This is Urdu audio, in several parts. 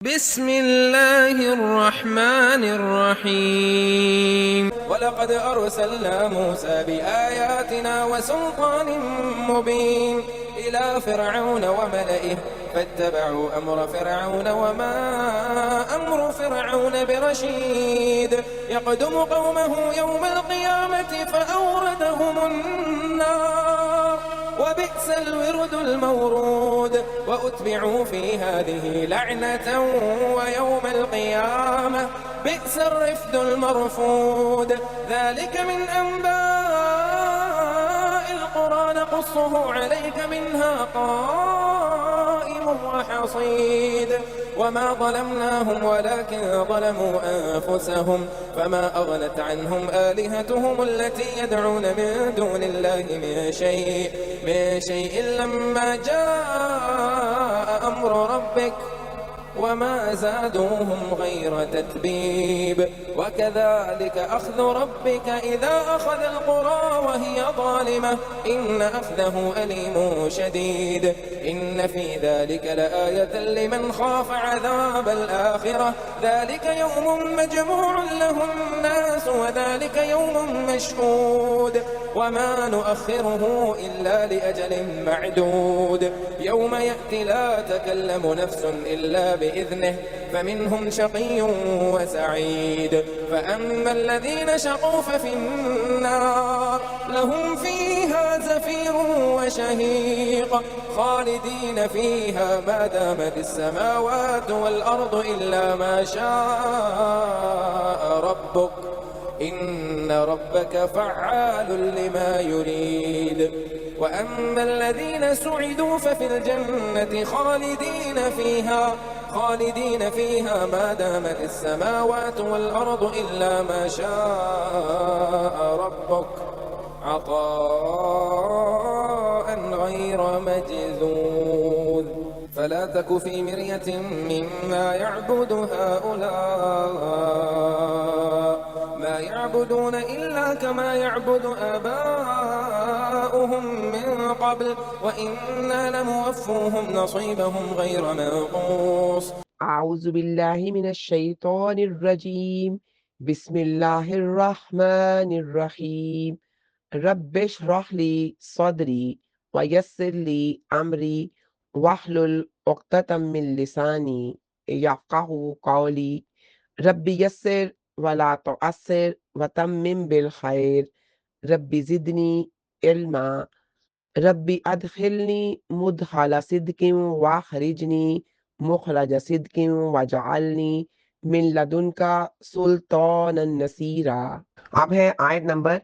بسم الله الرحمن الرحيم ولقد أرسلنا موسى بآياتنا وسلطان مبين إلى فرعون وملئه فاتبعوا أمر فرعون وما أمر فرعون برشيد يقدم قومه يوم القيامة فأوردهم النار وبئس الورد المورود وأتبعوا في هذه لعنة ويوم القيامة بئس الرفد المرفود ذلك من أنباء القرى نقصه عليك منها قائم وحصيد وما ظلمناهم ولكن ظلموا أنفسهم فما أغنت عنهم آلهتهم التي يدعون من دون الله من شيء لما جاء أمر ربك وما زادوهم غير تتبيب وكذلك أخذ ربك إذا أخذ القرى وهي ظالمة إن أخذه أليم شديد إن في ذلك لآية لمن خاف عذاب الآخرة ذلك يوم مجموع له الناس وذلك يوم مشهود وما نؤخره إلا لأجل معدود يوم يأتي لا تكلم نفس إلا بإذنه فمنهم شقي وسعيد فأما الذين شقوا ففي النار لهم فيها زفير وشهيق خالدين فيها ما دامت السماوات والأرض إلا ما شاء ربك إن ربك فعال لما يريد وأما الذين سعدوا ففي الجنة خالدين فيها ما دامت السماوات والأرض إلا ما شاء ربك عطاء غير مجذوذ فلا تك في مرية مما يعبد هؤلاء ما يعبدون إلا كما يعبد آباؤهم من قبل وإنا لموفوهم نصيبهم غير منقوص أعوذ بالله من الشيطان الرجيم بسم الله الرحمن الرحيم رب اشرح لي صدري ويسر لي أمري واحلل عقدة من لساني يفقهوا قولي رب يسر ولا تعسر وتمم بالخير رب زدني علما رب أدخلني مدخل صدق واخرجني مخرج صدق واجعلنی من لدنک سلطانا نصیرا۔ اب ہے آیت نمبر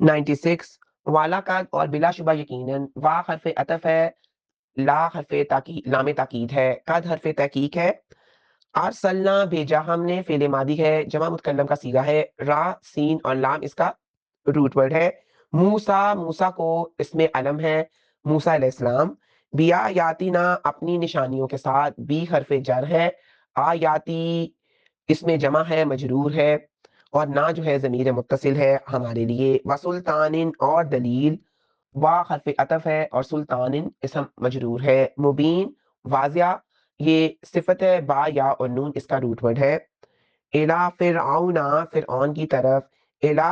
96 والا قد اور بلا شبہ یقیناً وا حرف عطف ہے لا حرف تاکید لام تاکید ہے قد حرف تحقیق ہے ارسلنا بھیجا ہم نے فعل ماضی ہے جمع متکلم کا صیغہ ہے را سین اور لام اس کا روٹ ورڈ ہے موسیٰ کو اس میں علم ہے موسیٰ علیہ السلام بیا یاتینا اپنی نشانیوں کے ساتھ بی حرف جر ہے آیاتی اس میں جمع ہے مجرور ہے اور نہ جو ہے ضمیر متصل ہے ہمارے لیے وسلطان اور دلیل وا حرف عطف ہے اور سلطان اسم مجرور ہے مبین واضح یہ صفت ہے با یا اور نون اس کا روٹ ورڈ ہے الا فرعون فرعون کی طرف الا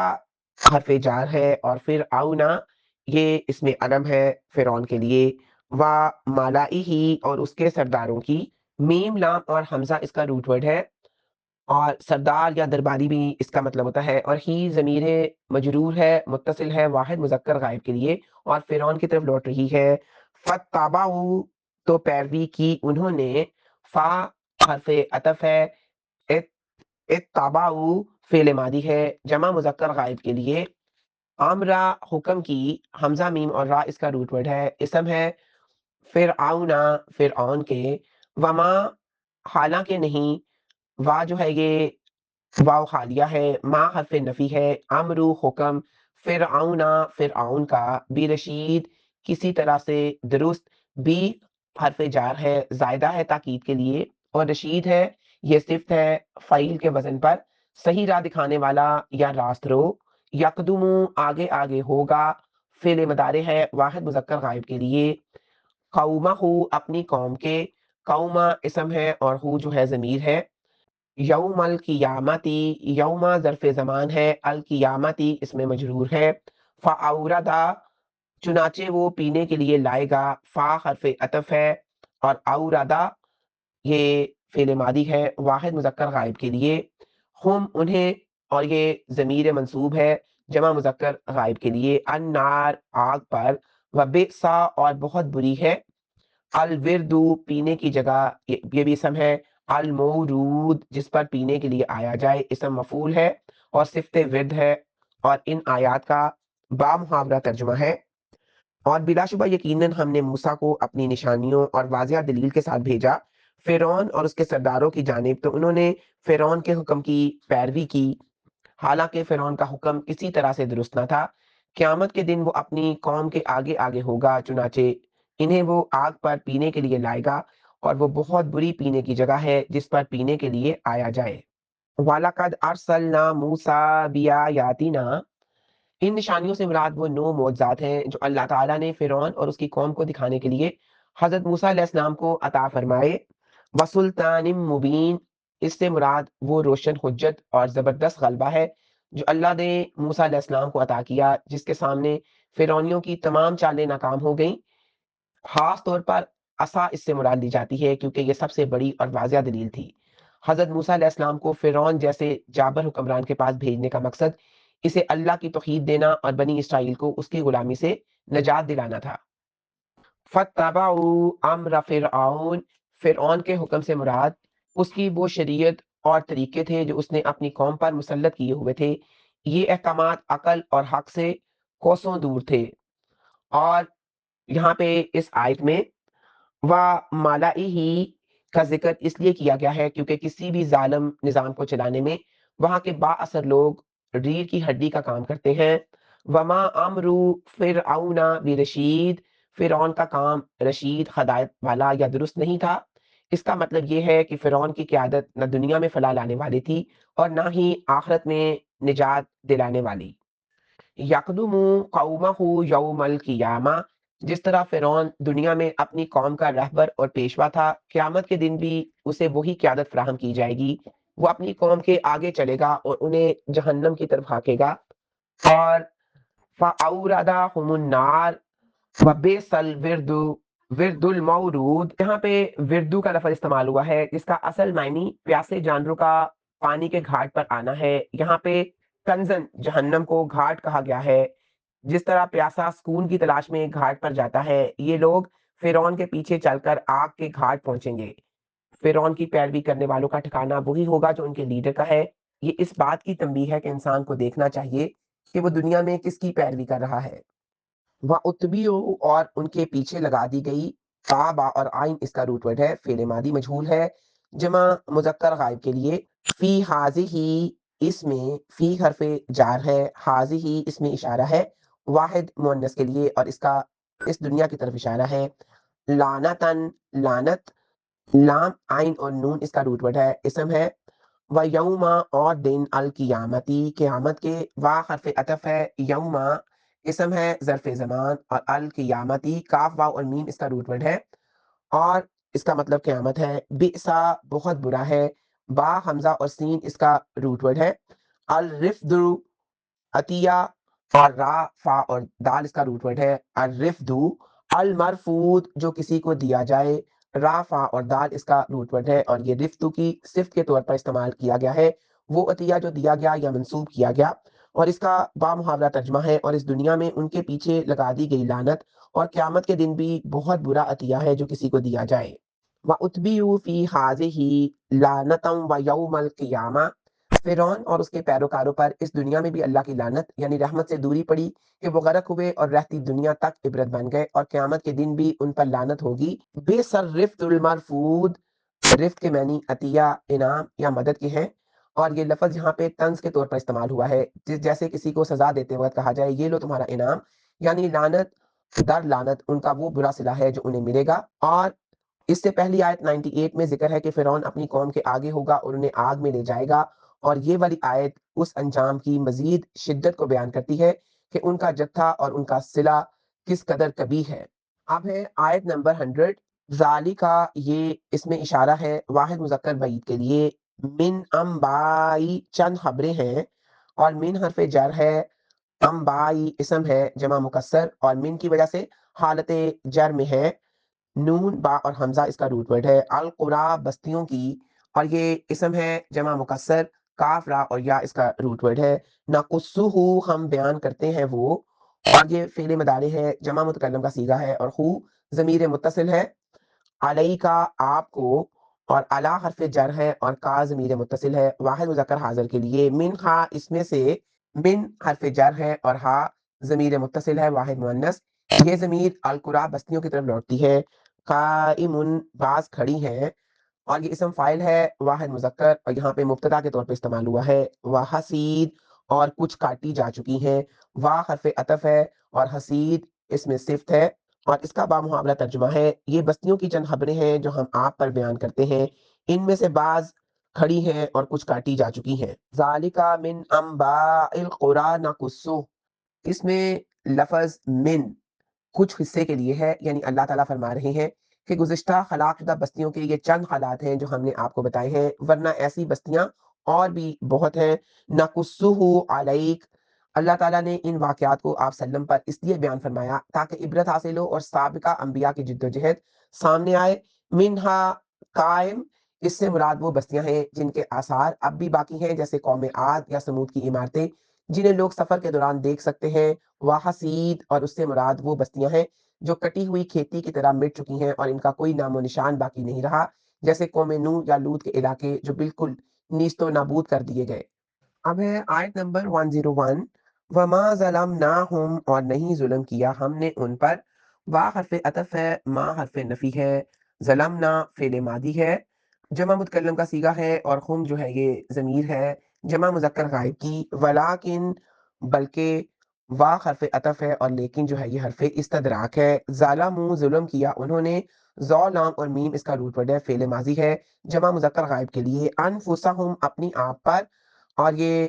حرف جار ہے اور فرعون یہ اس میں علم ہے فرعون کے لیے و مالائہی اور اس کے سرداروں کی میم لام اور حمزہ اس کا روٹ ورڈ ہے اور سردار یا درباری بھی اس کا مطلب ہوتا ہے اور ہی ضمیر مجرور ہے متصل ہے واحد مذکر غائب کے لیے اور فرعون کی طرف لوٹ رہی ہے فتبعوا تو پیروی کی انہوں نے فا حرف عطف ہے اتبعوا فعل ماضی ہے جمع مذکر غائب کے لیے امرا حکم کی حمزہ میم اور را اس کا روٹ ورڈ ہے اسم ہے فرعون کے وما حالانکہ نہیں وا جو ہے یہ واو حالیہ ہے ما حرف نفی ہے امرو حکم فرعون کا بی رشید کسی طرح سے درست بی حرف جار ہے زائدہ ہے تاکید کے لیے اور رشید ہے یہ صفت ہے فعیل کے وزن پر صحیح راہ دکھانے والا یا راست رو یقدم آگے آگے ہوگا فعل مضارع ہے واحد مذکر غائب کے لیے قومہ اپنی قوم کے قوما اسم ہے اور ہو جو ہے ضمیر ہے. یوم القیامتی، یوما ظرف زمان ہے، القیامتی اس میں مجرور ہے. فاوردا چنانچہ وہ پینے کے لیے لائے گا، فا حرف عطف ہے اور اوردا یہ فعل ماضی ہے واحد مذکر غائب کے لیے. ہم انہیں، اور یہ ضمیر منصوب ہے جمع مذکر غائب کے لیے، النار آگ پر، و بئسا اور بہت بری ہے، الوردو پینے کی جگہ، یہ بھی اسم ہے، المورود جس پر پینے کے لیے آیا جائے اسم مفعول ہے اور صفت ورد ہے. اور ان آیات کا با محاورہ ترجمہ ہے. اور بلا شبہ یقیناً ہم نے موسیٰ کو اپنی نشانیوں اور واضح دلیل کے ساتھ بھیجا فرعون اور اس کے سرداروں کی جانب، تو انہوں نے فرعون کے حکم کی پیروی کی، حالانکہ فرعون کا حکم کسی طرح سے درست نہ تھا. قیامت کے دن وہ اپنی قوم کے آگے آگے ہوگا، چنانچہ انہیں وہ آگ پر پینے کے لیے لائے گا اور وہ بہت بری پینے کی جگہ ہے جس پر پینے کے لیے آیا جائے. وَلَقَدْ أَرْسَلْنَا مُوسَىٰ بِآيَاتِنَا، ان نشانیوں سے مراد وہ 9 معجزات ہیں جو اللہ تعالیٰ نے فرعون اور اس کی قوم کو دکھانے کے لیے حضرت موسیٰ علیہ السلام کو عطا فرمائے. وسلطان مبین، اس سے مراد وہ روشن حجت اور زبردست غلبہ ہے جو اللہ نے موسیٰ علیہ السلام کو عطا کیا، جس کے سامنے فرعونیوں کی تمام چالیں ناکام ہو گئیں. خاص طور پر عصا اس سے مراد لی جاتی ہے کیونکہ یہ سب سے بڑی اور واضح دلیل تھی. حضرت موسیٰ علیہ السلام کو فرعون جیسے جابر حکمران کے پاس بھیجنے کا مقصد اسے اللہ کی توحید دینا اور بنی اسرائیل کو اس کی غلامی سے نجات دلانا تھا. فَاتَّبَعُوا أَمْرَ فِرْعَوْنَ، فرعون کے حکم سے مراد اس کی وہ شریعت اور طریقے تھے جو اس نے اپنی قوم پر مسلط کیے ہوئے تھے. یہ احکامات عقل اور حق سے کوسوں دور تھے. اور یہاں پہ اس آیت میں وَمَلَئِهِ کا ذکر اس لیے کیا گیا ہے کیونکہ کسی بھی ظالم نظام کو چلانے میں وہاں کے با اثر لوگ ریڑھ کی ہڈی کا کام کرتے ہیں. وما امرو فرعون برشید، فرعون کا کام رشید ہدایت والا یا درست نہیں تھا. اس کا مطلب یہ ہے کہ فرعون کی قیادت نہ دنیا میں فلاح لانے والی تھی اور نہ ہی آخرت میں نجات دلانے والی. یقدم قومہ یوم القیامہ، جس طرح فرعون دنیا میں اپنی قوم کا رہبر اور پیشوا تھا، قیامت کے دن بھی اسے وہی قیادت فراہم کی جائے گی. وہ اپنی قوم کے آگے چلے گا اور انہیں جہنم کی طرف ہاکے گا. اور فَأَوْرَدَهُمُ النَّارَ وَبِئْسَ الْوِرْدُ، ورد المورود، یہاں پہ وردو کا لفظ استعمال ہوا ہے جس کا اصل معنی پیاسے جانوروں کا پانی کے گھاٹ پر آنا ہے. یہاں پہ کنزن جہنم کو گھاٹ کہا گیا ہے. جس طرح پیاسا سکون کی تلاش میں گھاٹ پر جاتا ہے، یہ لوگ فرعون کے پیچھے چل کر آگ کے گھاٹ پہنچیں گے. فرعون کی پیروی کرنے والوں کا ٹھکانہ وہی ہوگا جو ان کے لیڈر کا ہے. یہ اس بات کی تنبیہ ہے کہ انسان کو دیکھنا چاہیے کہ وہ دنیا میں کس کی پیروی کر رہا ہے. وَأُتْبِعُوا، اور ان کے پیچھے لگا دی گئی. فا با اور آئن اس کا روٹ ورڈ ہے، فعل ماضی مجہول ہے جمع مذکر غائب کے لیے. فی حاضی، اس میں فی حرف جار ہے، حاضی اس میں اشارہ ہے واحد مؤنث کے لیے اور اس کا اس دنیا کی طرف اشارہ ہے. لعنتن لعنت، لام آئن اور نون اس کا روٹ ورڈ ہے، اسم ہے. و یوما اور دن، القیامتی قیامت کے، وا حرف عطف ہے، یوما اسم ہے ظرف زمان اور القیامتی کاف واو اور میم اس کا روٹ ورڈ ہے اور اس کا مطلب قیامت ہے. بئسا بہت برا ہے، با حمزہ اور سین اس کا روٹ ورڈ ہے. الرفد عطیہ اور را فا اور دال اس کا روٹ ورڈ ہے. الرفد المرفود جو کسی کو دیا جائے، را فا اور دال اس کا روٹ ورڈ ہے اور یہ رفتو کی صفت کے طور پر استعمال کیا گیا ہے، وہ عطیہ جو دیا گیا یا منسوب کیا گیا. اور اس کا با محاورہ ترجمہ ہے اور اس دنیا میں ان کے پیچھے لگا دی گئی لعنت اور قیامت کے دن بھی بہت برا عطیہ ہے جو کسی کو دیا جائے. وَأُتْبِعُوا فِي هَٰذِهِ لَعْنَةً وَيَوْمَ الْقِيَامَةِ، فرعون اور اس کے پیروکاروں پر اس دنیا میں بھی اللہ کی لعنت یعنی رحمت سے دوری پڑی کہ وہ غرق ہوئے اور رہتی دنیا تک عبرت بن گئے، اور قیامت کے دن بھی ان پر لعنت ہوگی. بئس الرفد المرفود، رفت کے معنی عطیہ، انعام یا مدد کے ہیں اور یہ لفظ یہاں پہ طنز کے طور پر استعمال ہوا ہے، جیسے کسی کو سزا دیتے وقت کہا جائے یہ لو تمہارا انعام، یعنی لعنت در لعنت ان کا وہ برا صلہ ہے جو انہیں ملے گا. اور اس سے پہلی آیت 98 میں ذکر ہے کہ فرعون اپنی قوم کے آگے ہوگا اور انہیں آگ میں لے جائے گا، اور یہ والی آیت اس انجام کی مزید شدت کو بیان کرتی ہے کہ ان کا جتھا اور ان کا صلہ کس قدر کبیح ہے. اب ہے آیت نمبر 100. ذالکا یہ اس میں اشارہ ہے واحد مذکر بعید کے لیے، من انبائی چند خبریں ہیں، اور من حرف جر ہے، انبائی اسم ہے جمع مکسر، اور من کی وجہ سے حالت جر میں ہے، نون با اور حمزہ اس کا روٹ ورڈ ہے، القرا بستیوں کی، اور یہ اسم ہے جمع مکسر، کاف را اور یا اس کا روٹ ورڈ ہے، نقصہ ہم بیان کرتے ہیں وہ، اور یہ فعل مضارع ہے جمع متکلم کا صیغہ ہے، اور ہو ضمیر متصل ہے، علیہ کا آپ کو، اور علا حرف جر ہے، اور کا ضمیر متصل ہے واحد مذکر حاضر کے لیے، من ہا اس میں سے، من حرف جر ہے اور ہا ضمیر متصل ہے واحد مؤنث، یہ ضمیر القرا بستیوں کی طرف لوٹتی ہے، قائم باز کھڑی ہیں، اور یہ اسم فاعل ہے واحد مذکر، اور یہاں پہ مبتدا کے طور پہ استعمال ہوا ہے، وحسید اور کچھ کاٹی جا چکی ہیں، وا حرف عطف ہے، اور حسید اس میں صفت ہے، اور اس کا بامحاورہ ترجمہ ہے، یہ بستیوں کی چند خبریں ہیں جو ہم آپ پر بیان کرتے ہیں، ان میں سے بعض کھڑی ہیں اور کچھ کاٹی جا چکی ہیں، ذالک من انباء القرى نقصہ، اس میں لفظ من کچھ حصے کے لیے ہے، یعنی اللہ تعالیٰ فرما رہے ہیں کہ گزشتہ ہلاک شدہ بستیوں کے یہ چند حالات ہیں جو ہم نے آپ کو بتائے ہیں، ورنہ ایسی بستیاں اور بھی بہت ہیں، نقصہ علیک، اللہ تعالیٰ نے ان واقعات کو آپ سلم پر اس لیے بیان فرمایا تاکہ عبرت حاصل ہو اور سابقہ انبیاء کی جد و جہد سامنے آئے، منہا قائم، اس سے مراد وہ بستیاں ہیں جن کے آثار اب بھی باقی ہیں، جیسے قوم عاد یا سمود کی عمارتیں جنہیں لوگ سفر کے دوران دیکھ سکتے ہیں، وحسید، اور اس سے مراد وہ بستیاں ہیں جو کٹی ہوئی کھیتی کی طرح مٹ چکی ہیں اور ان کا کوئی نام و نشان باقی نہیں رہا، جیسے قوم نوح یا لوط کے علاقے جو بالکل نیست و نابود کر دیے گئے۔ اب ہے آیت نمبر 101، وما ظلمناہم، اور نہیں ظلم کیا ہم نے ان پر، وا حرف عطف ہے، ما حرف نفی ہے، ظلمنا فعل ماضی ہے، جمع متکلم کا صیغہ ہے، اور ہم جو ہے یہ ضمیر ہے جمع مذکر غائب کی، ولیکن بلکہ، وا حرف عطف ہے، اور لیکن جو ہے یہ حرف استدراک ہے، ظالموا ظلم کیا انہوں نے، ذو لام اور میم اس کا روٹ ورڈ ہے فعل ماضی ہے جمع مذکر غائب کے لیے، انفسہم اپنی آپ پر، اور یہ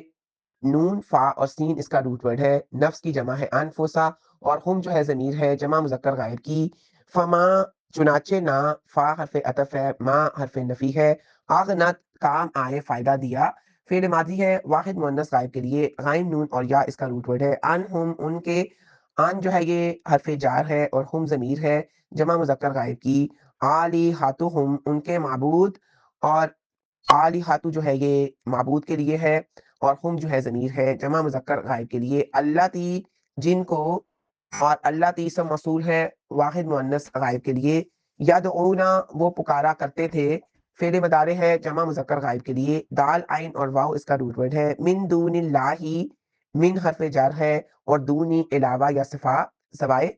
نون فا اور سین اس کا روٹ ورڈ ہے، نفس کی جمع ہے انفسا، اور ہم جو ہے ضمیر ہے جمع مذکر غائب کی، فما چنانچہ نہ، فا حرف عطف ہے، ما حرف نفی ہے، آغنت کام آئے فائدہ دیا، فعل ماضی ہے واحد مؤنث غائب کے لیے، غائم نون اور یا اس کا روٹ ورڈ ہے، ان ہم ان کے، ان جو ہے یہ حرف جار ہے اور ہم ضمیر ہے جمع مذکر غائب کی، آلی ہاتھہم ان کے معبود، اور آلی ہاتھو جو ہے یہ معبود کے لیے ہے، اور ہم جو ہے ضمیر ہے جمع مذکر غائب کے لیے، اللہ تی جن کو، اور اللہ تی اسم موصول ہے واحد مؤنث غائب کے لیے، یدعونا وہ پکارا کرتے تھے، فعل مضارع ہے جمع مذکر غائب کے لیے، دال عین اور واو اس کا روٹ ورڈ ہے، من دون اللہ، من حرف جر ہے، اور دونی علاوہ یا صفا سوائے،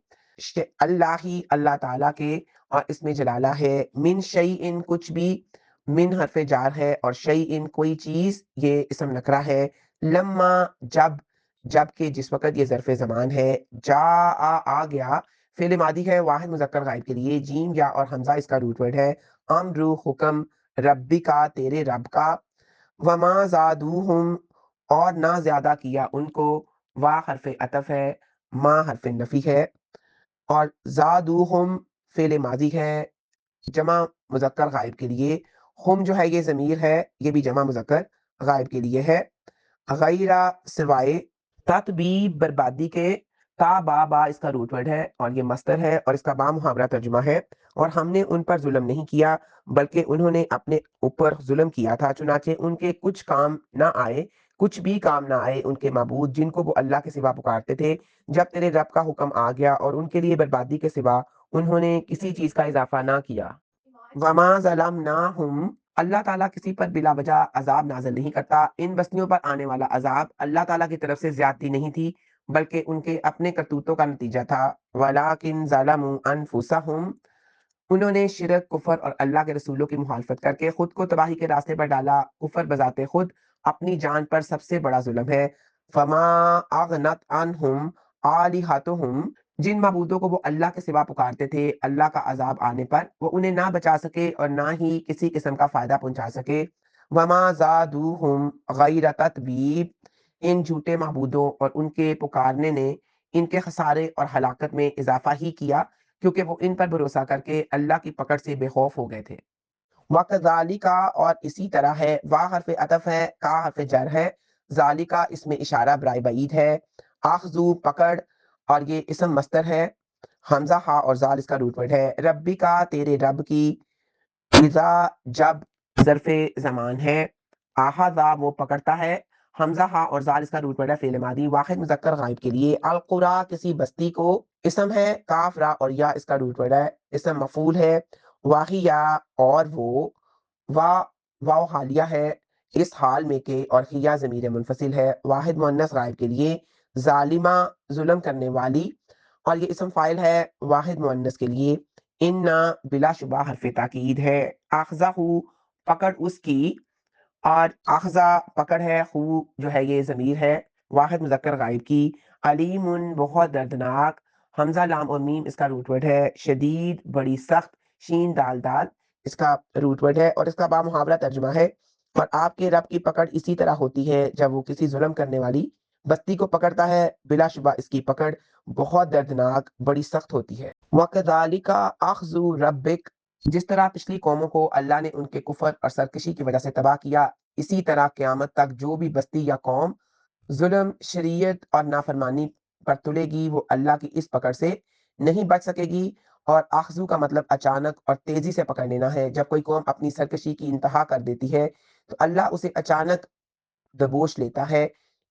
اللہ ہی اللہ تعالیٰ کے، اور اس میں جلالہ ہے، من شیئن کچھ بھی، من حرف جار ہے، اور شیئن کوئی چیز یہ اسم نکرہ ہے، لما جب، جب کہ جس وقت یہ ظرف زمان ہے، جا آ گیا، فعل ماضی ہے واحد مذکر غائب کے لیے، جیم یا اور حمزہ اس کا روٹ ورڈ ہے، امرو حکم، ربی کا تیرے رب کا، وما زادوہم اور نہ زیادہ کیا ان کو، وا حرف عطف ہے، ما حرف نفی ہے، اور زادوہم فعل ماضی ہے جمع مذکر غائب کے لیے، ہم جو ہے یہ ضمیر ہے یہ بھی جمع مذکر غائب کے لیے ہے، غیرہ سوائے، تتبیب بربادی کے، تا با با اس کا روٹ ورڈ ہے اور یہ مصدر ہے اور اس کا با محاورہ ترجمہ ہے، اور ہم نے ان پر ظلم نہیں کیا بلکہ انہوں نے اپنے اوپر ظلم کیا تھا، چنانچہ ان کے کچھ کام نہ آئے، کچھ بھی کام نہ آئے ان کے معبود جن کو وہ اللہ کے سوا پکارتے تھے، جب تیرے رب کا حکم آ گیا اور ان کے لیے بربادی کے سوا انہوں نے کسی چیز کا اضافہ نہ کیا، وما ظلمناہم، اللہ تعالیٰ کسی پر بلا وجہ عذاب نازل نہیں کرتا، ان بستیوں پر آنے والا عذاب اللہ تعالیٰ کی طرف سے زیادتی نہیں تھی بلکہ ان کے اپنے کرتوتوں کا نتیجہ تھا، وَلَٰكِن ظَلَمُوا أَنفُسَهُمْ، انہوں نے شرک، کفر اور اللہ کے رسولوں کی مخالفت کر کے خود کو تباہی کے راستے پر ڈالا، کفر بذات خود اپنی جان پر سب سے بڑا ظلم ہے، فما اغنت عنہم آلہتہم، جن معبودوں کو وہ اللہ کے سوا پکارتے تھے اللہ کا عذاب آنے پر وہ انہیں نہ بچا سکے اور نہ ہی کسی قسم کا فائدہ پہنچا سکے، وما زادوہم غیر تتبیب، ان جھوٹے معبودوں اور ان کے پکارنے نے ان کے خسارے اور ہلاکت میں اضافہ ہی کیا، کیونکہ وہ ان پر بھروسہ کر کے اللہ کی پکڑ سے بے خوف ہو گئے تھے۔ وَكَذَلِكَ اور اسی طرح ہے، وا حرف عطف ہے، کا حرف جر ہے، ذالکا اس میں اشارہ برائے بعید ہے، آخذو پکڑ، اور یہ اسم مصدر ہے، حمزہ ہا اور زال اس کا روٹ ورڈ ہے، ربی کا تیرے رب کی، اذا جب ظرف زمان ہے، آہذا وہ پکڑتا ہے، حمزہ ہا اور زال اس کا روٹ ورڈ ہے فعل ماضی واحد مذکر غائب کے لیے، القرا کسی بستی کو، اسم ہے، کاف را اور یا اس کا روٹ ورڈ ہے، اسم مفعول ہے، واہیا اور وہ، وا واو حالیہ ہے اس حال میں کہ، اور ہیا ضمیر منفصل ہے واحد مؤنث غائب کے لیے، ظالمہ ظلم کرنے والی، اور یہ اسم فاعل ہے واحد مؤنث کے لیے، انا بلا شبہ حرف تاکید ہے، اخذہ پکڑ اس کی، اور اخذہ پکڑ ہے، خو جو ہے یہ ضمیر ہے واحد مذکر غائب کی، علیم بہت دردناک، حمزہ لام اور میم اس کا روٹ ورڈ ہے، شدید بڑی سخت، شین دال دال اس کا روٹ ورڈ ہے، اور اس کا بامحاورہ ترجمہ ہے، اور آپ کے رب کی پکڑ اسی طرح ہوتی ہے جب وہ کسی ظلم کرنے والی بستی کو پکڑتا ہے، بلا شبہ اس کی پکڑ بہت دردناک بڑی سخت ہوتی ہے۔ وَكَذَلِكَ أَخْذُ رَبِّكَ جس طرح پچھلی قوموں کو اللہ نے ان کے کفر اور سرکشی کی وجہ سے تباہ کیا، اسی طرح قیامت تک جو بھی بستی یا قوم ظلم، شریعت اور نافرمانی پر تلے گی، وہ اللہ کی اس پکڑ سے نہیں بچ سکے گی، اور آخذو کا مطلب اچانک اور تیزی سے پکڑ لینا ہے۔ جب کوئی قوم اپنی سرکشی کی انتہا کر دیتی ہے تو اللہ اسے اچانک دبوچ لیتا ہے۔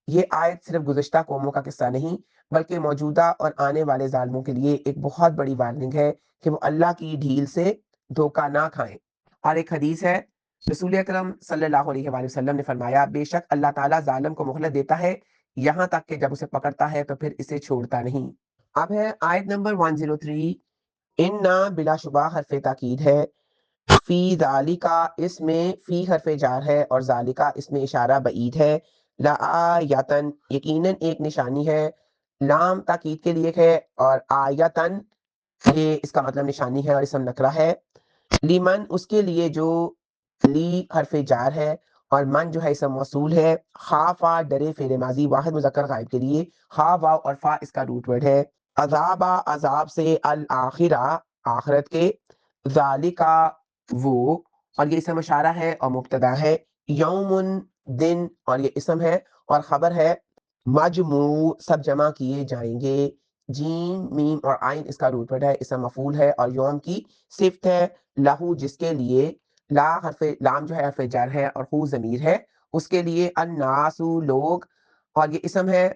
یہ آیت صرف گزشتہ قوموں کا قصہ نہیں بلکہ موجودہ اور آنے والے ظالموں کے لیے ایک بہت بڑی وارننگ ہے کہ وہ اللہ کی ڈھیل سے دھوکہ نہ کھائیں۔ اور ایک حدیث ہے، رسول اکرم صلی اللہ علیہ وآلہ وسلم نے فرمایا، بے شک اللہ تعالیٰ ظالم کو مہلت دیتا ہے یہاں تک کہ جب اسے پکڑتا ہے تو پھر اسے چھوڑتا نہیں۔ اب ہے آیت نمبر 103، انا بلا شبہ حرف تاکید ہے، فی ذالکا اس میں فی حرف جار ہے اور ذالکا اس میں اشارہ بعید ہے، لآیتن یقیناً ایک نشانی ہے، لام تاکید کے لیے ہے، اور آیتن یہ اس کا مطلب نشانی ہے اور اسم نکرہ ہے، لیمن اس کے لیے جو، لی حرف جار ہے اور من جو ہے اسم موصول ہے، خافا ڈرے فعل ماضی واحد مذکر غائب کے لیے، خا واو اور فا اس کا روٹ ورڈ ہے، عذابا عذاب سے، الآخرہ آخرت کے، ذالکا وہ، اور یہ اسم اشارہ ہے اور مبتدا ہے، یومن دن اور یہ اسم ہے اور خبر ہے، مجموع سب جمع کیے جائیں گے، جیم میم اور آئین اس کا روٹ ورڈ ہے، اسم مفعول ہے اور یوم کی صفت ہے، لہو جس کے لیے، لا حرف لام جو ہے حرف جر ہے اور ہو ضمیر ہے اس کے لیے، الناس لوگ، اور یہ اسم ہے،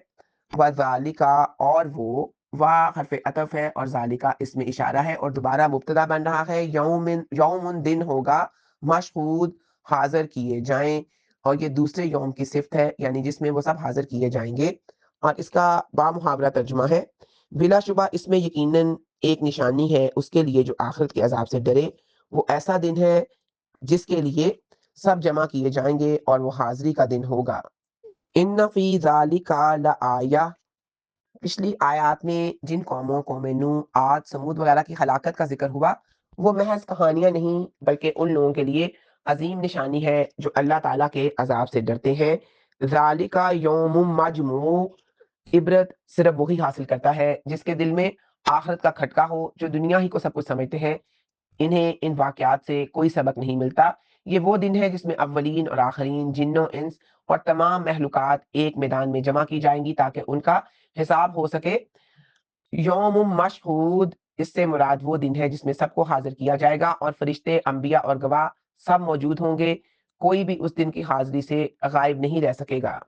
وذالکا اور وہ، وا حرف عطف ہے اور ذالکا اس میں اشارہ ہے اور دوبارہ مبتدا بن رہا ہے، یومن دن ہوگا، مشہود حاضر کیے جائیں، اور یہ دوسرے یوم کی صفت ہے یعنی جس میں وہ سب حاضر کیے جائیں گے، اور اس کا بامحاورہ ترجمہ ہے، بلا شبہ اس میں یقیناً ایک نشانی ہے اس کے لیے جو آخرت کے عذاب سے ڈرے، وہ ایسا دن ہے جس کے لیے سب جمع کیے جائیں گے اور وہ حاضری کا دن ہوگا۔ ان فی ذالک لآیہ پچھلی آیات میں جن قوم نوح، عاد، سمود وغیرہ کی ہلاکت کا ذکر ہوا، وہ محض کہانیاں نہیں بلکہ ان لوگوں کے لیے عظیم نشانی ہے جو اللہ تعالیٰ کے عذاب سے ڈرتے ہیں۔ ذالک یوم مجموع عبرت صرف وہی حاصل کرتا ہے جس کے دل میں آخرت کا کھٹکا ہو، جو دنیا ہی کو سب کچھ سمجھتے ہیں انہیں ان واقعات سے کوئی سبق نہیں ملتا۔ یہ وہ دن ہے جس میں اولین اور آخرین، جن و انس اور تمام مخلوقات ایک میدان میں جمع کی جائیں گی تاکہ ان کا حساب ہو سکے۔ یوم مشہود اس سے مراد وہ دن ہے جس میں سب کو حاضر کیا جائے گا اور فرشتے، انبیاء اور گواہ سب موجود ہوں گے، کوئی بھی اس دن کی حاضری سے غائب نہیں رہ سکے گا۔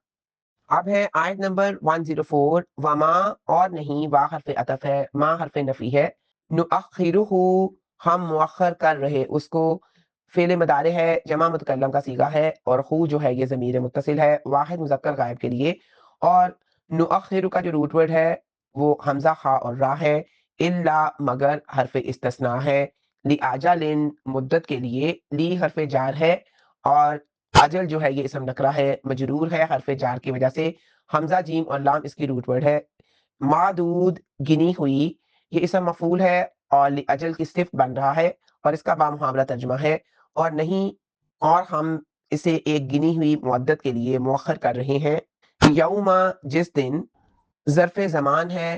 اب ہے آیت نمبر 104، وما اور نہیں، وا حرف عطف ہے، ما حرف نفی ہے، نؤخرہ ہم مؤخر کر رہے اس کو، فعل مضارع ہے، جمع متکلم کا صیغہ ہے، اور خو جو ہے یہ ضمیر متصل ہے واحد مذکر غائب کے لیے، اور نؤخر کا جو روٹ ورڈ ہے وہ حمزہ خا اور را ہے، الا مگر حرف استثناء ہے، لِأَجَلٍ مدت کے لیے، لی حرف جار ہے اور اجل جو ہے یہ اسم نکرہ ہے، مجرور ہے حرف جار کی وجہ سے، حمزہ جیم اور لام اس کی روٹ ورڈ ہے، معدود گنی ہوئی، یہ اسم مفعول ہے اور اجل کی صفت بن رہا ہے اور اس کا بامحاورہ ترجمہ ہے، اور نہیں اور ہم اسے ایک گنی ہوئی مدت کے لیے مؤخر کر رہے ہیں، یوما جس دن، ظرف زمان ہے،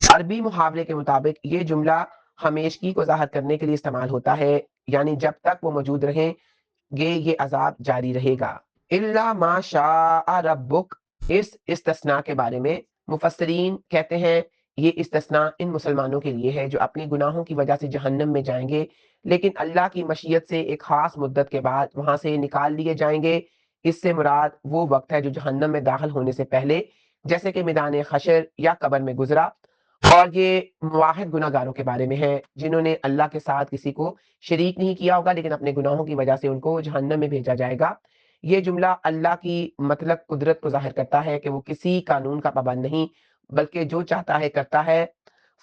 عربی محاورے کے مطابق یہ جملہ ہمیشگی کو ظاہر کرنے کے لیے استعمال ہوتا ہے، یعنی جب تک وہ موجود رہیں گے یہ عذاب جاری رہے گا۔ الا ما شاء ربک، اس استثناء کے بارے میں مفسرین کہتے ہیں یہ استثناء ان مسلمانوں کے لیے ہے جو اپنے گناہوں کی وجہ سے جہنم میں جائیں گے، لیکن اللہ کی مشیت سے ایک خاص مدت کے بعد وہاں سے نکال لیے جائیں گے۔ اس سے مراد وہ وقت ہے جو جہنم میں داخل ہونے سے پہلے، جیسے کہ میدان حشر یا قبر میں گزرا، اور یہ واحد گناہ گاروں کے بارے میں ہے جنہوں نے اللہ کے ساتھ کسی کو شریک نہیں کیا ہوگا، لیکن اپنے گناہوں کی وجہ سے ان کو جہنم میں بھیجا جائے گا۔ یہ جملہ اللہ کی مطلق قدرت کو ظاہر کرتا ہے کہ وہ کسی قانون کا پابند نہیں، بلکہ جو چاہتا ہے کرتا ہے۔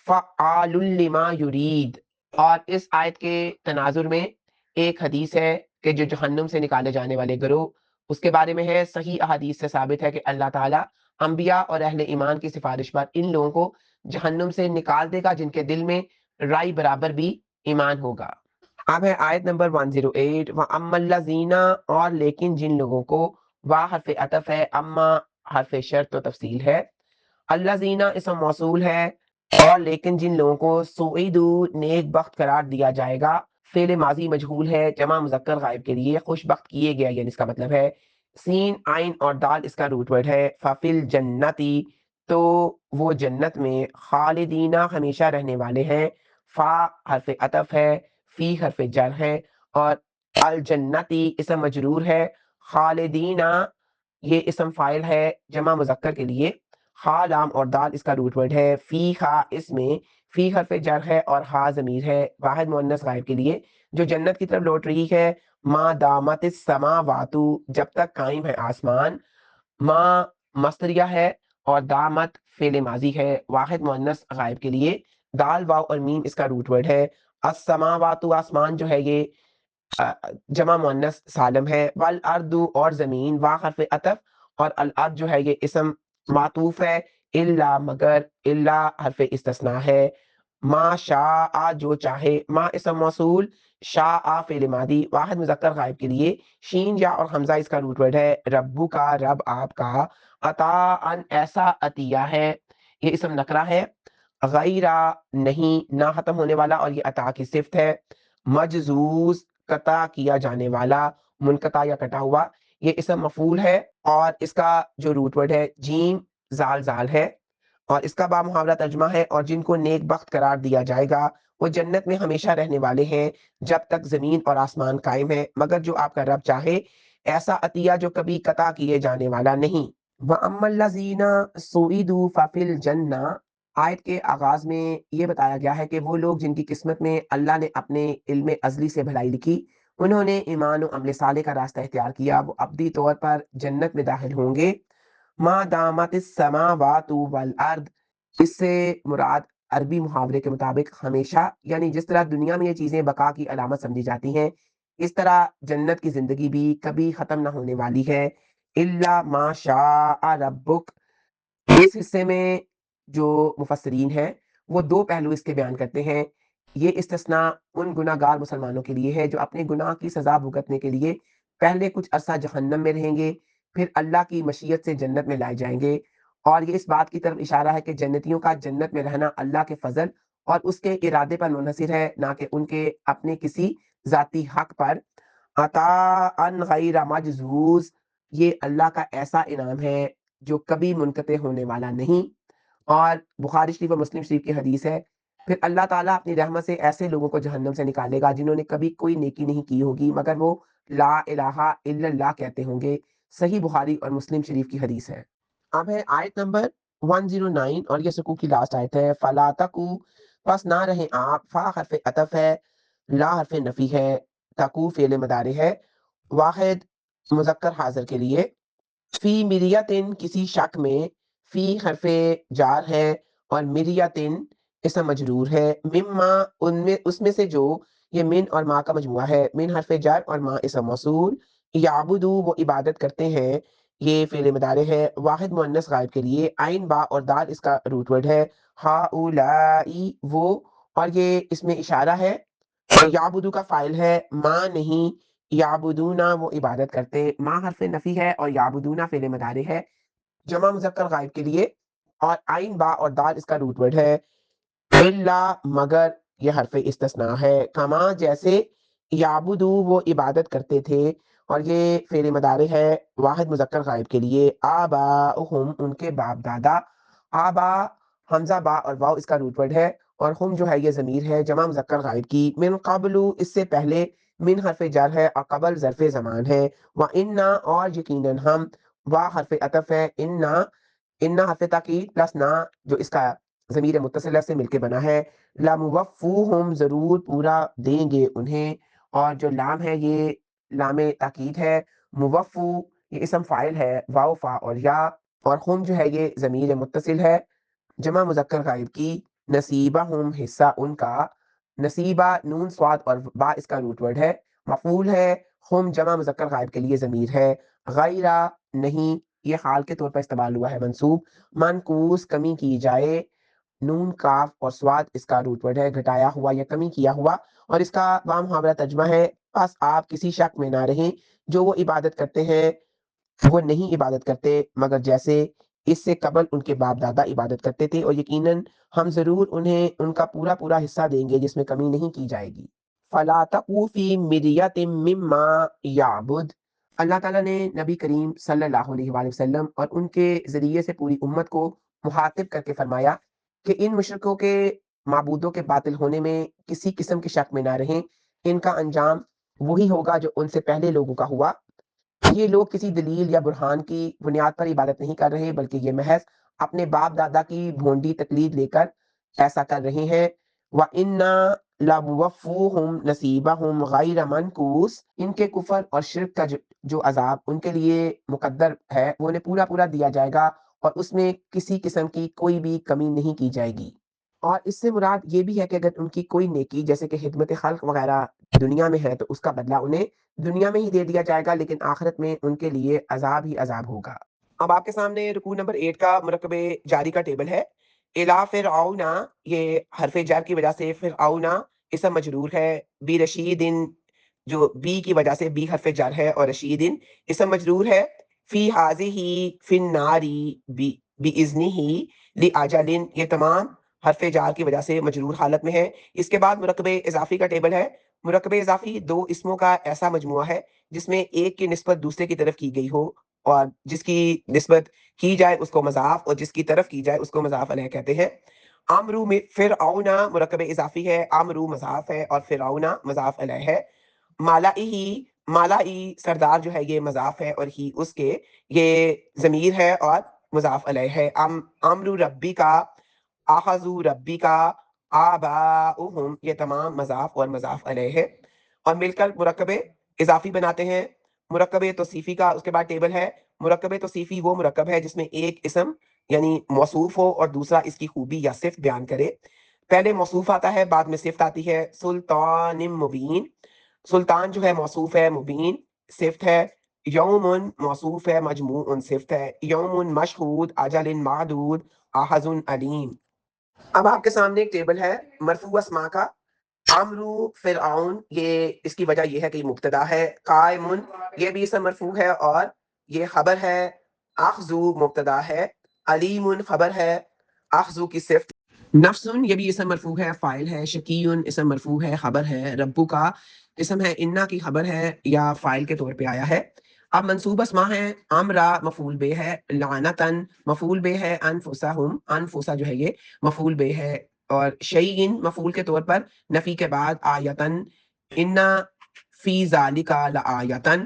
فعال لما یرید، اور اس آیت کے تناظر میں ایک حدیث ہے کہ جو جہنم سے نکالے جانے والے گروہ، اس کے بارے میں ہے صحیح احادیث سے ثابت ہے کہ اللہ تعالیٰ انبیاء اور اہل ایمان کی سفارش پر ان لوگوں کو جہنم سے نکال دے گا جن کے دل میں رائی برابر بھی ایمان ہوگا۔ اب ہے آیت نمبر 108، وَأَمَّا الَّذِينَ، اور لیکن جن لوگوں کو، وا حرف عطف ہے، اما حرف شرط و تفصیل ہے، الَّذِينَ اسم موصول ہے، اور لیکن جن لوگوں کو سعیدو نیک بخت قرار دیا جائے گا، فعل ماضی مجہول ہے جمع مذکر غائب کے لیے، خوش بخت کیے گیا، یعنی اس کا مطلب ہے سین عین اور دال اس کا روٹ ورڈ ہے، ففل جنتی، تو وہ جنت میں، خالدینہ ہمیشہ رہنے والے ہیں، فا حرف عطف ہے، فی حرف جر ہے، اور الجنتی اسم مجرور ہے، خالدینہ یہ اسم فائل ہے جمع مذکر کے لیے، خا لام اور دال اس کا روٹ ورڈ ہے، فی خا اس میں فی حرف جر ہے اور ہا ضمیر ہے واحد مؤنث غائب کے لیے جو جنت کی طرف لوٹ رہی ہے۔ ما دامت السماوات، جب تک قائم ہے آسمان، ما مصدریہ ہے اور دامت فعل ماضی ہے واحد مؤنث غائب کے لیے، دال واو اور میم اس کا روٹ ورڈ ہے۔ السماوات آسمان جو ہے یہ جمع مؤنث سالم ہے، والارض اور زمین، وا حرف عطف اور الارض جو ہے یہ اسم معطوف ہے، الا مگر، الا حرف استثناء ہے، ما شاء جو چاہے، ما اسم موصول، شاء فعل ماضی واحد مذکر غائب کے لیے، شین یا اور حمزہ اس کا روٹ ورڈ ہے، ربو کا رب آپ کا، عطا ان ایسا عطیہ ہے، یہ اسم نکرہ ہے، غیرہ نہیں نہ ختم ہونے والا اور یہ عطا کی صفت ہے، مجزوز قطع کیا جانے والا، منقطع یا کٹا ہوا، یہ اسم مفعول ہے اور اس کا جو روٹ ورڈ ہے جیم زال زال ہے، اور اس کا با محاورہ ترجمہ ہے، اور جن کو نیک بخت قرار دیا جائے گا وہ جنت میں ہمیشہ رہنے والے ہیں جب تک زمین اور آسمان قائم ہے، مگر جو آپ کا رب چاہے، ایسا عطیہ جو کبھی قطع کیے جانے والا نہیں۔ وَأَمَّا الَّذِينَ سُعِدُوا فَفِي الْجَنَّةِ، آیت کے آغاز میں یہ بتایا گیا ہے کہ وہ لوگ جن کی قسمت میں اللہ نے اپنے علم ازلی سے بھلائی لکھی، انہوں نے ایمان و عمل صالح کا راستہ اختیار کیا، وہ ابدی طور پر جنت میں داخل ہوں گے۔ ما دامت السماوات والارض، اس سے مراد عربی محاورے کے مطابق ہمیشہ، یعنی جس طرح دنیا میں یہ چیزیں بقا کی علامت سمجھی جاتی ہیں اس طرح جنت کی زندگی بھی کبھی ختم نہ ہونے والی ہے۔ الا ما شاء ربک، اس حصے میں جو مفسرین ہیں وہ دو پہلو اس کے بیان کرتے ہیں۔ یہ استثناء ان گناہ گار مسلمانوں کے لیے ہے جو اپنے گناہ کی سزا بھگتنے کے لیے پہلے کچھ عرصہ جہنم میں رہیں گے، پھر اللہ کی مشیت سے جنت میں لائے جائیں گے، اور یہ اس بات کی طرف اشارہ ہے کہ جنتیوں کا جنت میں رہنا اللہ کے فضل اور اس کے ارادے پر منحصر ہے، نہ کہ ان کے اپنے کسی ذاتی حق پر۔ عطاء غیر مجذوذ، یہ اللہ کا ایسا انعام ہے جو کبھی منقطع ہونے والا نہیں، اور بخاری شریف اور مسلم شریف کی حدیث ہے، پھر اللہ تعالیٰ اپنی رحمت سے ایسے لوگوں کو جہنم سے نکالے گا جنہوں نے کبھی کوئی نیکی نہیں کی ہوگی مگر وہ لا الہ الا اللہ کہتے ہوں گے، صحیح بخاری اور مسلم شریف کی حدیث ہے۔ اب ہے آیت نمبر 109 اور یہ سکوع کی لاسٹ آیت ہے، فلا تکو، پس نہ رہیں آپ، فا حرف عطف ہے، لا حرف نفی ہے، تکو فعل مضارع ہے واحد مذکر حاضر کے لیے، فی مریتن کسی شک میں، فی حرف جار ہے اور مریتن اسم مجرور ہے، مما ان میں اس میں سے جو، یہ من اور ما کا مجموعہ ہے، من حرف جار اور ما اسم موصول، یعبدو وہ عبادت کرتے ہیں، یہ فعل مضارع ہے واحد مؤنث غائب کے لیے، عین با اور دال اس کا روٹ ورڈ ہے، ہا اولائی وہ، اور یہ اس میں اشارہ ہے، یعبدو کا فائل ہے، ما نہیں، یعبدونا وہ عبادت کرتے، ما حرف نفی ہے اور یعبدونا فعل مضارع ہے جمع مذکر غائب کے لیے، اور عین با اور دال اس کا روٹ ورڈ ہے. الا مگر یہ حرف استثناء ہے. کما جیسے یعبدو وہ عبادت کرتے تھے، اور یہ فعل مضارع ہے واحد مذکر غائب کے لیے. آباؤہم ان کے باپ دادا. آبا حمزہ با اور واو اس کا روٹ ورڈ ہے، اور ہم جو ہے یہ ضمیر ہے جمع مذکر غائب کی. من قبل اس سے پہلے، من حرف جر ہے اور قبل ظرف زمان ہے. وَإِنَّا اور یقیناً ہم، وا حرف عطف ہے، انا حرف تاکید پلس نا جو اس کا ضمیر متصلہ سے مل کے بنا ہے. لَمُوَفُّوهُم ضرور پورا دیں گے انہیں. اور جو لام ہے یہ لام تاکید ہے. موفو یہ اسم فاعل ہے، واو فا اور یا، اور ہم جو ہے یہ ضمیر متصل ہے جمع مذکر غائب کی. نصیبہم حصہ ان کا. نصیبہ نون سواد اور با اس کا روٹ ورڈ ہے. مفعول ہے. ہم جمع مذکر غائب کے لیے ضمیر ہے. غیرہ نہیں، یہ حال کے طور پر استعمال ہوا ہے منصوب. منقوص کمی کی جائے. نون کاف اور سواد اس کا روٹ ورڈ ہے، گھٹایا ہوا یا کمی کیا ہوا. اور اس کا بام محاورہ ترجمہ ہے بس آپ کسی شک میں نہ رہیں، جو وہ عبادت کرتے ہیں وہ نہیں عبادت کرتے مگر جیسے اس سے قبل ان کے باپ دادا عبادت کرتے تھے، اور یقیناً ہم ضرور انہیں ان کا پورا پورا حصہ دیں گے جس میں کمی نہیں کی جائے گی. فَلَا تَقُوا فِي مِرْيَةٍ مِّمَّا يَعْبُدُ. اللہ تعالیٰ نے نبی کریم صلی اللہ علیہ وآلہ وسلم اور ان کے ذریعے سے پوری امت کو مخاطب کر کے فرمایا کہ ان مشرکوں کے معبودوں کے باطل ہونے میں کسی قسم کے شک میں نہ رہیں. ان کا انجام وہی ہوگا جو ان سے پہلے لوگوں کا ہوا. یہ لوگ کسی دلیل یا برہان کی بنیاد پر عبادت نہیں کر رہے، بلکہ یہ محض اپنے باپ دادا کی بھونڈی تقلید لے کر ایسا کر رہے ہیں. وَإِنَّا لَمُوَفُّوهُمْ نَصِيبَهُمْ غَيْرَ مَنْقُوصٍ. ان کے کفر اور شرک کا جو عذاب ان کے لیے مقدر ہے وہ انہیں پورا پورا دیا جائے گا، اور اس میں کسی قسم کی کوئی بھی کمی نہیں کی جائے گی. اور اس سے مراد یہ بھی ہے کہ اگر ان کی کوئی نیکی جیسے کہ خدمت خلق وغیرہ دنیا میں ہے تو اس کا بدلہ انہیں دنیا میں ہی دے دیا جائے گا، لیکن آخرت میں ان کے لیے عذاب ہی عذاب ہوگا. اب آپ کے سامنے رکوع نمبر 8 کا مرکب جاری کا ٹیبل ہے. الا فرعون، یہ حرف جر کی وجہ سے فرعون اسم مجرور ہے. بی رشیدن جو بی کی وجہ سے بی حرف جر ہے اور رشیدن اسم مجرور ہے. فی حاضہ فی الناری باذنہ لاجل، یہ تمام حرف جار کی وجہ سے مجرور حالت میں ہے. اس کے بعد مرکب اضافی کا ٹیبل ہے. مرکب اضافی دو اسموں کا ایسا مجموعہ ہے جس میں ایک کی نسبت دوسرے کی طرف کی گئی ہو، اور جس کی نسبت کی جائے اس کو مضاف اور جس کی طرف کی جائے اس کو مضاف علیہ کہتے ہیں. امرو میں فرعون مرکب اضافی ہے، امرو مضاف ہے اور فرعون مضاف علیہ ہے. مالائی سردار جو ہے یہ مضاف ہے، اور ہی اس کے یہ ضمیر ہے اور مضاف علیہ ہے. امرو ربی کا، آخذو ربی کا، آباؤہم یہ تمام مضاف اور مضاف علیہ ہے، اور مل کر مرکب اضافی بناتے ہیں. مرکب توصیفی کا اس کے بعد ٹیبل ہے. مرکب توصیفی وہ مرکب ہے جس میں ایک اسم یعنی موصوف ہو اور دوسرا اس کی خوبی یا صفت بیان کرے. پہلے موصوف آتا ہے، بعد میں صفت آتی ہے. سلطان مبین، سلطان جو ہے موصوف ہے، مبین صفت ہے. یومن موصوف ہے، مجموع صفت ہے. یومن مشہود، اجل معدود، آخذ علیم. اب آپ کے سامنے ایک ٹیبل ہے مرفوع اسماء کا. عمرو فرعون، یہ اس کی وجہ یہ ہے کہ یہ مبتدا ہے. قائمن یہ بھی اسم مرفوع ہے اور یہ خبر ہے. اخذو مبتدا ہے، علیم خبر ہے، اخذو کی صفت. نفسن یہ بھی اسم مرفوع ہے، فاعل ہے. شکیون اسم مرفوع ہے، خبر ہے. ربو کا اسم ہے، انا کی خبر ہے یا فاعل کے طور پہ آیا ہے. اب منصوب اسماء ہے. امرا مفعول بے ہے، لعنتن مفعول بے ہے. انفسہم، انفسا جو ہے یہ مفعول بے ہے، اور شیئن مفعول کے طور پر نفی کے بعد آیتن، انا فی ذالک لآیتن.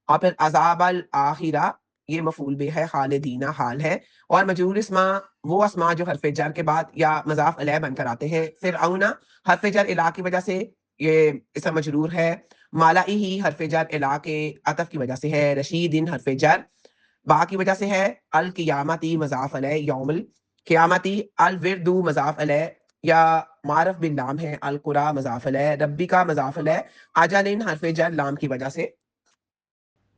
اور پھر عذاب الآخرہ یہ مفعول بے ہے، خالدین حال ہے. اور مجرور اسماء وہ اسماء جو حرف جر کے بعد یا مضاف علیہ بن کر آتے ہیں. فرعون حرف جر الا کی وجہ سے یہ اسم مجرور ہے. مالائی ہی حرف جر الا کے عطف کی وجہ سے ہے. رشیدن حرف جر با کی وجہ سے ہے. القیامتی مضاف علیہ، یوم القیامتی. الوردو مضاف علیہ یا معرف باللام ہے. القرى مضاف علیہ. ربی کا مضاف علیہ. اجل حرف جر لام کی وجہ سے.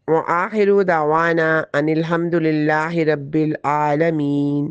وآخر دعوانا ان الحمد للہ رب العالمین.